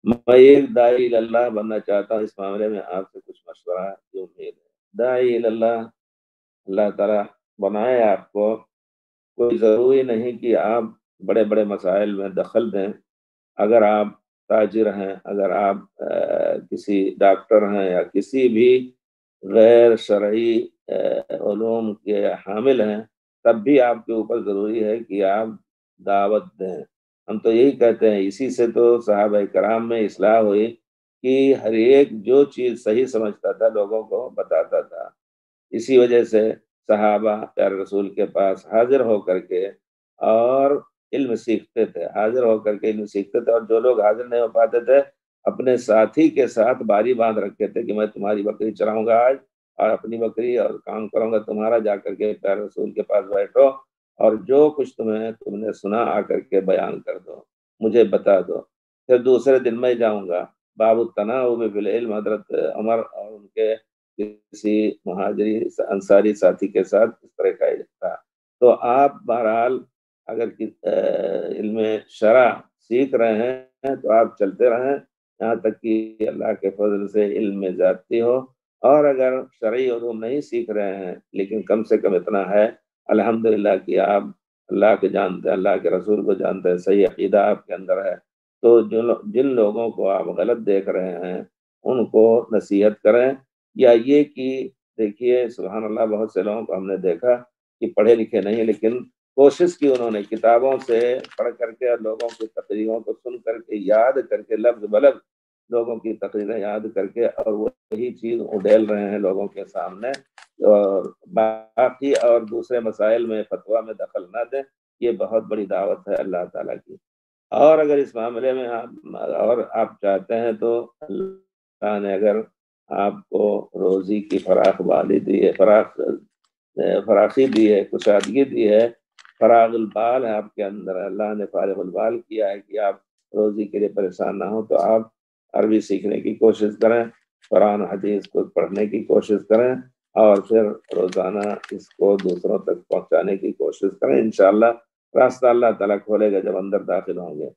میں ایک داعی اللہ بننا چاہتا ہوں، اس معاملے میں آپ سے کچھ مشورہ کی امید ہے۔ داعی اللہ، اللہ تعالیٰ بنائے آپ کو، کوئی ضروری نہیں کہ آپ بڑے بڑے مسائل میں دخل دیں۔ اگر آپ تاجر ہیں، اگر آپ کسی ڈاکٹر ہیں یا کسی بھی غیر شرعی علوم کے حامل ہیں، تب بھی آپ کے اوپر ضروری ہے کہ آپ دعوت دیں۔ ہم تو یہی کہتے ہیں، اسی سے تو صحابہ کرام میں اصلاح ہوئی کہ ہر ایک جو چیز صحیح سمجھتا تھا لوگوں کو بتاتا تھا۔ اسی وجہ سے صحابہ پیارے رسول کے پاس حاضر ہو کر کے اور علم سیکھتے تھے، حاضر ہو کر کے علم سیکھتے تھے، اور جو لوگ حاضر نہیں ہو پاتے تھے اپنے ساتھی کے ساتھ باری باندھ رکھتے تھے کہ میں تمہاری بکری چراؤں گا آج، اور اپنی بکری اور کام کروں گا تمہارا، جا کر کے پیارے رسول کے پاس بیٹھو اور جو کچھ تم نے سنا آ کر کے بیان کر دو، مجھے بتا دو۔ پھر دوسرے دن میں جاؤں گا۔ باب التناوب بالعلم، حضرت عمر اور ان کے کسی مہاجری انصاری ساتھی کے ساتھ اس طرح کا تھا۔ تو آپ بہرحال اگر علم شرع سیکھ رہے ہیں تو آپ چلتے رہیں یہاں تک کہ اللہ کے فضل سے علم میں زیادتی ہو، اور اگر شرعی علوم نہیں سیکھ رہے ہیں لیکن کم سے کم اتنا ہے الحمدللہ کہ آپ اللہ کے جانتے ہیں، اللہ کے رسول کو جانتے ہیں، صحیح عقیدہ آپ کے اندر ہے، تو جن لوگوں کو آپ غلط دیکھ رہے ہیں ان کو نصیحت کریں، یا یہ کہ دیکھیے سبحان اللہ بہت سے لوگوں کو ہم نے دیکھا کہ پڑھے لکھے نہیں لیکن کوشش کی انہوں نے کتابوں سے پڑھ کر کے اور لوگوں کی تقریروں کو سن کر کے یاد کر کے لفظ بلفظ لوگوں کی تقریریں یاد کر کے اور وہی چیز اڈیل رہے ہیں لوگوں کے سامنے، اور باقی اور دوسرے مسائل میں فتویٰ میں دخل نہ دیں۔ یہ بہت بڑی دعوت ہے اللہ تعالیٰ کی۔ اور اگر اس معاملے میں اور آپ چاہتے ہیں تو اللہ نے اگر آپ کو روزی کی فراخی دی ہے، فراخی دی ہے، کشادگی دی ہے، فراغ البال ہے آپ کے اندر، اللہ نے فارغ البال کیا ہے کہ آپ روزی کے لیے پریشان نہ ہو، تو آپ عربی سیکھنے کی کوشش کریں، قرآن حدیث کو پڑھنے کی کوشش کریں، اور پھر روزانہ اس کو دوسروں تک پہنچانے کی کوشش کریں۔ انشاءاللہ راستہ اللہ تعالیٰ کھولے گا جب اندر داخل ہوں گے۔